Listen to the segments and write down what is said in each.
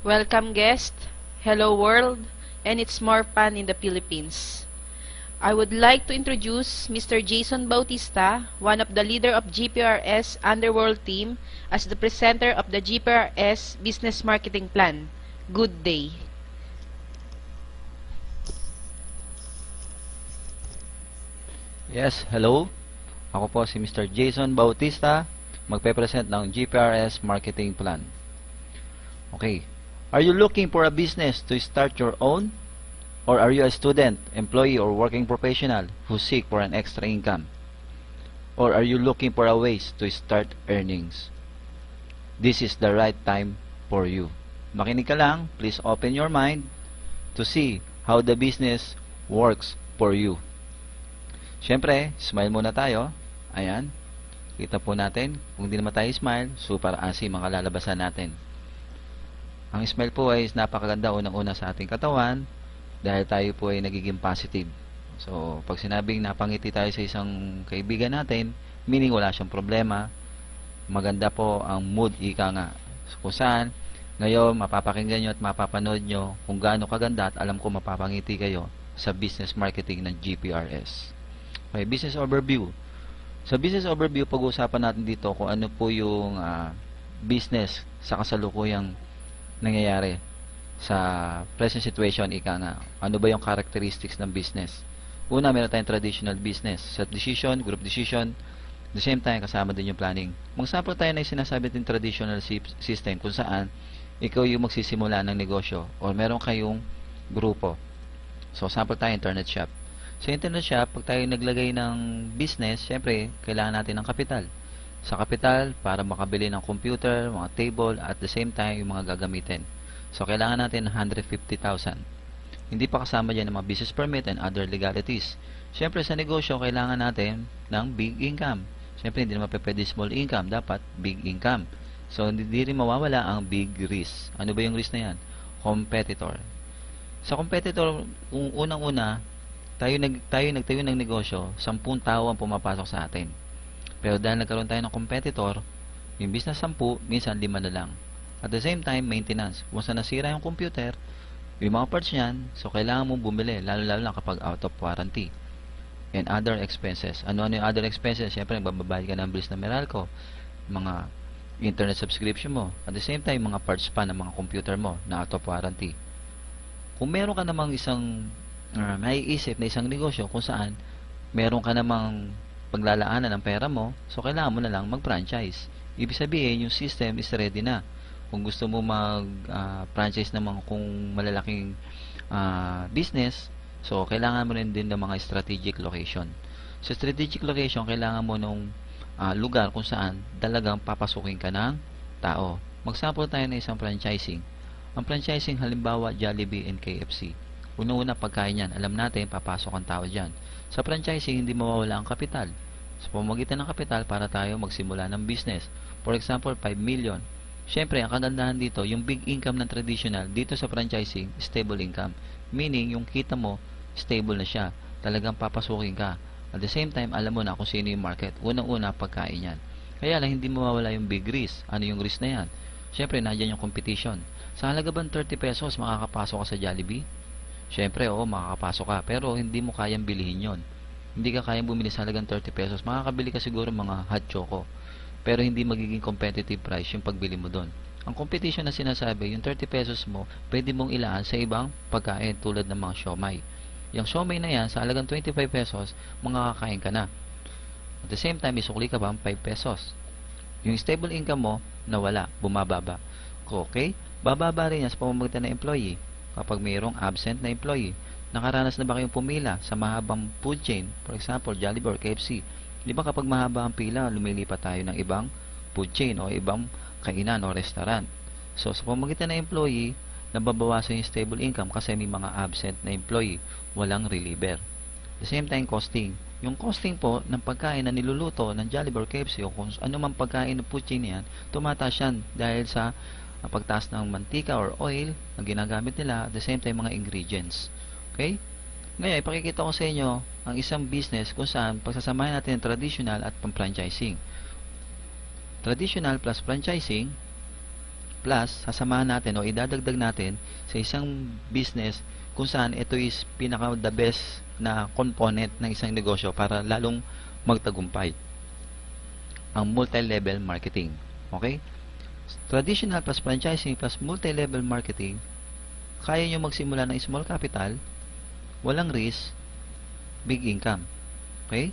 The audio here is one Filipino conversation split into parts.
Welcome guest, hello world, and it's more fun in the Philippines. I would like to introduce Mr. Jason Bautista, one of the leader of GPRS Underworld team, as the presenter of the GPRS Business Marketing Plan. Good day. Yes, hello. Ako po si Mr. Jason Bautista, magpe-present ng GPRS Marketing Plan. Okay. Are you looking for a business to start your own? Or are you a student, employee, or working professional who seek for an extra income? Or are you looking for a ways to start earnings? This is the right time for you. Makinig ka lang, please open your mind to see how the business works for you. Siyempre, smile muna tayo. Ayan. Kita po natin. Kung di naman tayo smile, super asim ang kalalabasan natin. Ang smile po ay napakaganda unang-una sa ating katawan dahil tayo po ay nagiging positive. So, pag sinabing napangiti tayo sa isang kaibigan natin, meaning wala siyang problema, maganda po ang mood, ika nga. So, kung saan, ngayon, mapapakinggan nyo at mapapanood nyo kung gaano kaganda at alam ko mapapangiti kayo sa business marketing ng GPRS. Okay, business overview. Sa business overview, pag-uusapan natin dito kung ano po yung business sa kasalukuyang nangyayari sa present situation, ika nga. Ano ba yung characteristics ng business? Una, meron tayong traditional business. Set decision, group decision, at the same time, kasama din yung planning. Mag-sample tayo na yung sinasabi natin traditional system kung saan ikaw yung magsisimula ng negosyo or meron kayong grupo. So, sample tayo internet shop. Sa internet shop, pag tayo naglagay ng business, syempre, kailangan natin ng kapital. Sa kapital, para makabili ng computer, mga table, at the same time, yung mga gagamitin. So, kailangan natin ng 150,000. Hindi pa kasama dyan ng mga business permit and other legalities. Syempre, sa negosyo, kailangan natin ng big income. Syempre, hindi naman pwede small income. Dapat big income. So, hindi rin mawawala ang big risk. Ano ba yung risk na yan? Competitor. Sa competitor, kung unang-una, tayo nagtayo ng negosyo, 10 tao ang pumapasok sa atin. Pero dahil nagkaroon tayo ng competitor, yung business 10, minsan 5 na lang. At the same time, maintenance. Kung saan nasira yung computer, yung mga parts niyan, so kailangan mong bumili, lalo-lalo lang kapag out of warranty. And other expenses. Ano yung other expenses? Siyempre, nagbabayad ka ng bills na Meralco, mga internet subscription mo. At the same time, mga parts pa ng mga computer mo na out of warranty. Kung meron ka namang isang naiisip na isang negosyo kung saan meron ka namang paglalaanan ng pera mo, so kailangan mo na lang mag-franchise. Ibig sabihin, yung system is ready na. Kung gusto mo mag-franchise naman kung malalaking business, so kailangan mo rin din ng mga strategic location. Sa strategic location, kailangan mo nung lugar kung saan talagang papasukin ka ng tao. Mag-sample tayo ng isang franchising. Ang franchising, halimbawa, Jollibee and KFC. Una-una pagkain yan, alam natin, papasok ang tao dyan. Sa franchising, hindi mawawala ang kapital. Sa pamamagitan ng kapital, para tayo magsimula ng business. For example, 5 million. Siyempre, ang kagandahan dito, yung big income ng traditional, dito sa franchising, stable income. Meaning, yung kita mo, stable na siya. Talagang papasukin ka. At the same time, alam mo na kung sino yung market. Unang-una, pagkain yan. Kaya lang, hindi mawawala yung big risk. Ano yung risk na yan? Siyempre, nandiyan yung competition. Sa halaga bang 30 pesos, makakapasok ka sa Jollibee? Siyempre, oo, makakapasok ka. Pero, hindi mo kayang bilihin yon. Hindi ka kayang bumili sa halagang 30 pesos. Makakabili ka siguro mga hot choco. Pero, hindi magiging competitive price yung pagbili mo doon. Ang competition na sinasabi, yung 30 pesos mo, pwede mong ilaan sa ibang pagkain tulad ng mga siomay. Yung siomay na yan, sa halagang 25 pesos, makakakain ka na. At the same time, isukli ka ba 5 pesos. Yung stable income mo, nawala, bumababa. Okay? Bababa rin yan sa pamamagitan ng employee. Kapag mayroong absent na employee, nakaranas na ba kayong pumila sa mahabang food chain? For example, Jollibee or KFC. Di ba kapag mahaba ang pila, lumilipat tayo ng ibang food chain o ibang kainan o restaurant. So, sa pamamagitan ng employee, nababawasan yung stable income kasi may mga absent na employee, walang reliever. The same time, costing. Yung costing po ng pagkain na niluluto ng Jollibee or KFC o kung ano man pagkain ng food chain yan, tumataas yan dahil sa pagtaas ng mantika or oil na ginagamit nila, at the same time mga ingredients. Okay? Ngayon, ipakikita ko sa inyo ang isang business kung saan pagsasamahin natin ang traditional at pang-franchising. Traditional plus franchising, Plus, sasamahan natin o idadagdag natin sa isang business kung saan ito is pinaka the best na component ng isang negosyo para lalong magtagumpay. Ang multi-level marketing. Okay? Traditional plus franchising plus multi-level marketing, kaya nyo magsimula ng small capital, walang risk, big income. Okay?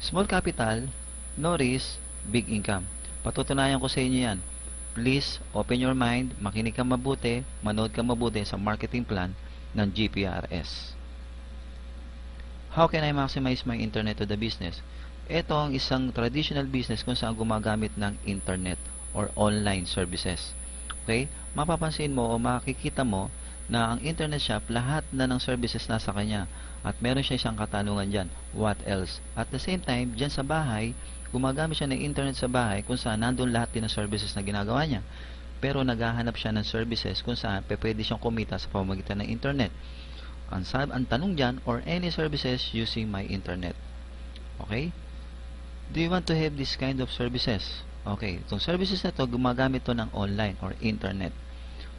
Small capital, no risk, big income. Patutunayan ko sa inyo yan. Please, open your mind, makinig ka mabuti, manood ka mabuti sa marketing plan ng GPRS. How can I maximize my internet to the business? Ito ang isang traditional business kung saan gumagamit ng internet or online services. Okay? Mapapansin mo o makikita mo na ang internet shop, lahat na ng services nasa kanya. At meron siya isang katanungan dyan. What else? At the same time, dyan sa bahay, gumagamit siya ng internet sa bahay kung saan nandun lahat din ng services na ginagawa niya. Pero naghahanap siya ng services kung saan pwede siyang kumita sa pamamagitan ng internet. Ang tanong dyan, or any services using my internet. Okay? Do you want to have this kind of services? Okay, itong services na to, gumagamit to ng online or internet.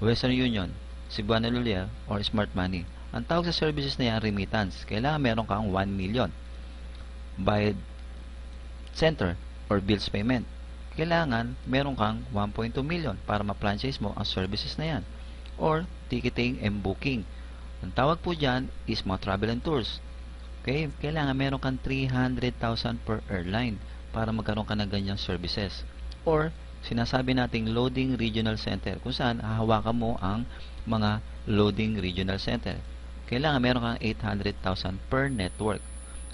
Western Union, Cebuana Lulia, or Smart Money. Ang tawag sa services na yan, remittance. Kailangan meron kang 1 million. Bayad center or bills payment. Kailangan meron kang 1.2 million para ma-franchise mo ang services na yan. Or ticketing and booking. Ang tawag po dyan is mga travel and tours. Okay? Kailangan meron kang 300,000 per airline para magkaroon ka ng ganyang services. Or sinasabi nating loading regional center kung saan hahawakan mo ang mga loading regional center. Kailangan meron kang 800,000 per network.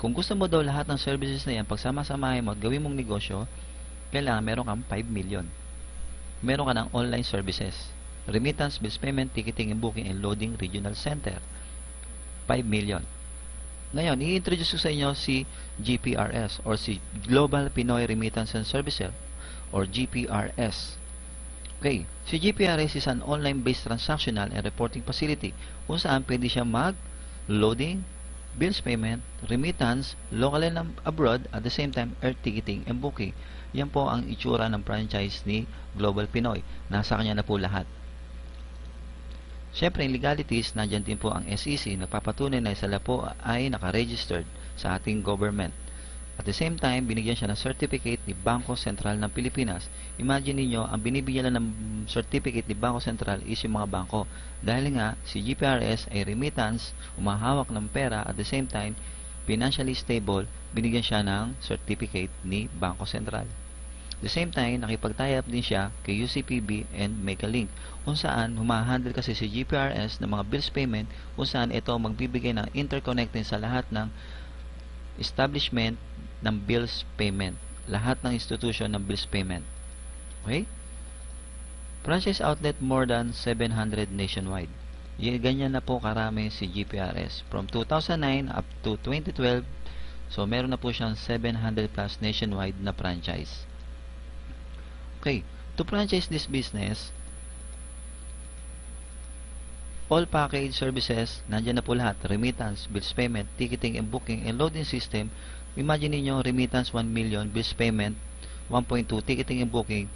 Kung gusto mo daw lahat ng services na yan, pagsama-samahin mo at gawin mong negosyo, kailangan meron kang 5 million. Meron ka ng online services. Remittance, bills payment, ticketing and booking, and loading regional center. 5 million. Ngayon, i-introduce ko sa inyo si GPRS or si Global Pinoy Remittance and Services or GPRS. Okay, si GPRS is an online-based transactional and reporting facility kung saan pwede siya mag-loading, bills payment, remittance, local and abroad, at the same time, air ticketing and booking. Yan po ang itsura ng franchise ni Global Pinoy. Nasa kanya na po lahat. Siyempre, in legalities, nandyan din po ang SEC, nagpapatunay na sila po ay nakaregistered sa ating government. At the same time, binigyan siya ng certificate ni Bangko Sentral ng Pilipinas. Imagine niyo, ang binibigyan lang ng certificate ni Bangko Sentral is yung mga bangko. Dahil nga, si GPRS ay remittance, umahawak ng pera, at the same time, financially stable, binigyan siya ng certificate ni Bangko Sentral. At the same time, nakipag-tie up din siya kay UCPB and Megalink, kung saan humahandle kasi si GPRS ng mga bills payment, kung saan ito magbibigay ng interconnecting sa lahat ng establishment ng bills payment, lahat ng institution ng bills payment. Okay? Franchise outlet more than 700 nationwide. Ganyan na po karami si GPRS. From 2009 up to 2012, so meron na po siyang 700 plus nationwide na franchise. Okay, to franchise this business, all package services, nandiyan na po lahat. Remittance, bills payment, ticketing and booking, and loading system. Imagine niyo remittance 1 million, bills payment 1.2, ticketing and booking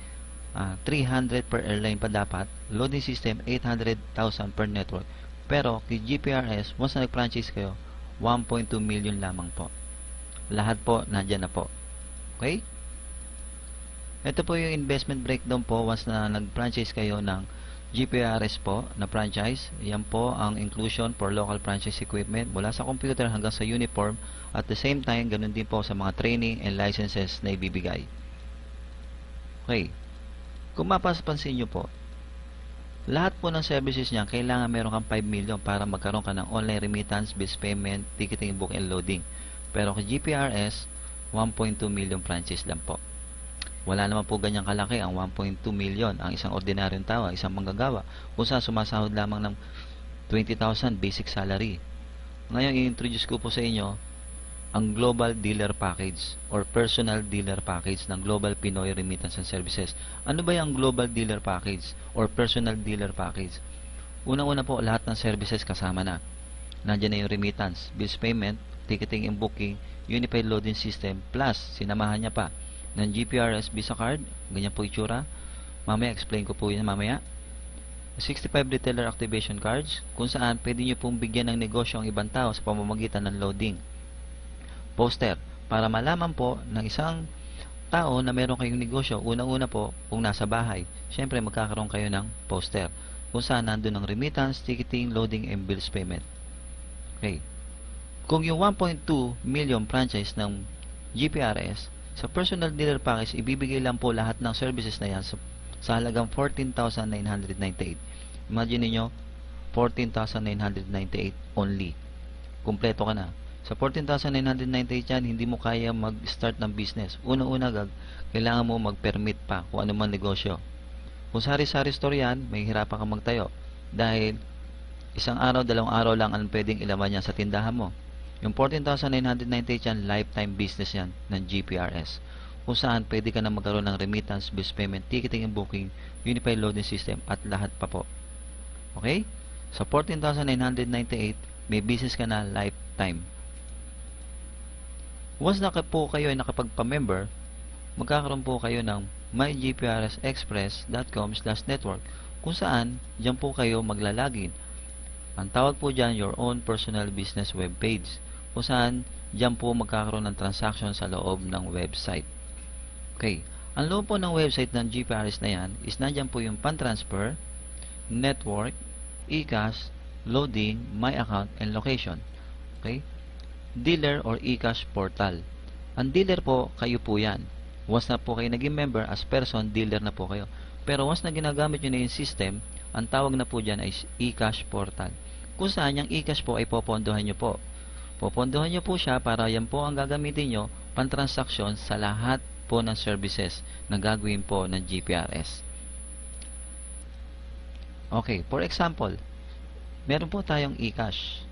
300 per airline pa dapat, loading system 800,000 per network. Pero kay GPRS, once na nag-franchise kayo, 1.2 million lamang po. Lahat po nandiyan na po. Okay? Ito po yung investment breakdown po once na nag-franchise kayo ng GPRS po na franchise. Yan po ang inclusion for local franchise equipment mula sa computer hanggang sa uniform. At the same time, ganun din po sa mga training and licenses na ibibigay. Okay. Kung mapapansin nyo po, lahat po ng services niya, kailangan meron kang 5 million para magkaroon ka ng online remittance, bills payment, ticketing, book, and loading. Pero kay GPRS, 1.2 million franchise lang po. Wala naman po ganyang kalaki ang 1.2 million ang isang ordinaryong tao, isang manggagawa, kung saan sumasahod lamang ng 20,000 basic salary. Ngayon, i-introduce ko po sa inyo ang Global Dealer Package or Personal Dealer Package ng Global Pinoy Remittance and Services. Ano ba yung Global Dealer Package or Personal Dealer Package? Unang-una po, lahat ng services kasama na. Nandiyan na yung remittance, bills payment, ticketing and booking, unified loading system, plus sinamahan niya pa ng GPRS Visa Card, ganyan po itsura, Mamaya explain ko po yun mamaya. 65 retailer activation cards, kung saan pwede nyo pong bigyan ng negosyo ang ibang tao sa pamamagitan ng loading. Poster, para malaman po ng isang tao na meron kayong negosyo, unang-una po, kung nasa bahay, syempre magkakaroon kayo ng poster, kung saan nandun ang remittance, ticketing, loading, and bills payment. Okay. Kung yung 1.2 million franchise ng GPRS, sa personal dealer package, ibibigay lang po lahat ng services na yan sa halagang 14,998. Imagine niyo 14,998 only. Kumpleto ka na. Sa 14,998 yan, hindi mo kaya mag-start ng business. Una-una, kailangan mo mag-permit pa kung ano man negosyo. Kung sari-sari store yan, may hirapan ka magtayo. Dahil isang araw, 2 araw lang ang pwedeng ilaman yan sa tindahan mo. Yung 14,998 yan, lifetime business yan ng GPRS. Kung saan pwede ka na magkaroon ng remittance, bills payment, ticketing and booking, unified loading system, at lahat pa po. Okay? Sa 14,998, may business ka na lifetime. Once na po kayo ay nakapagpa-member, magkakaroon po kayo ng mygprsexpress.com/network, kung saan dyan po kayo maglalagin. Ang tawag po dyan, your own personal business web page, kung saan dyan po magkakaroon ng transaction sa loob ng website. Okay. Ang loob po ng website ng GPRS na yan is nandyan po yung pan-transfer, network, eCash, loading, my account, and location. Okay? Dealer or eCash portal. Ang dealer po, kayo po yan. Once na po kayo naging member as person, dealer na po kayo. Pero once na ginagamit nyo na yung system, ang tawag na po dyan ay eCash portal. Kung saan yung eCash po ay popondohan nyo po. Popondohan nyo po siya para yan po ang gagamitin nyo pan-transaction sa lahat po ng services na gagawin po ng GPRS. Okay, for example, meron po tayong eCash.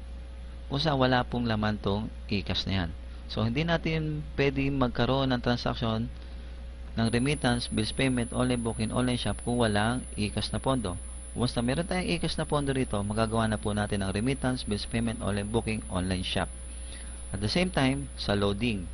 Kung saan wala pong laman tong eCash na yan. So, hindi natin pwede magkaroon ng transaction ng remittance, bills payment, online booking, online shop kung walang eCash na pondo. Once na meron tayong eCash na pondo rito, magagawa na po natin ang remittance, bills payment, online booking, online shop. At the same time, sa loading.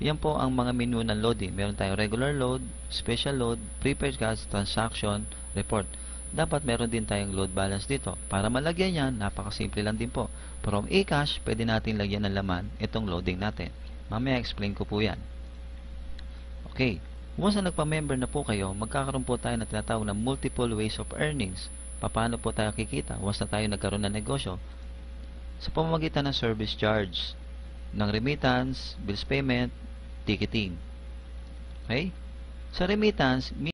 Yan po ang mga menu ng loading. Meron tayong regular load, special load, prepaid cards, transaction, report. Dapat meron din tayong load balance dito. Para malagyan yan, napakasimple lang din po. From eCash, pwede natin lagyan ng laman itong loading natin. Mamaya explain ko po yan. Okay. Once na nagpa-member na po kayo, magkakaroon po tayo na tinatawag na multiple ways of earnings. Paano po tayo kikita? Once na tayo nagkaroon ng negosyo, sa pamamagitan ng service charge, ng remittance, bills payment, ticketing. Okay? Sa remittance,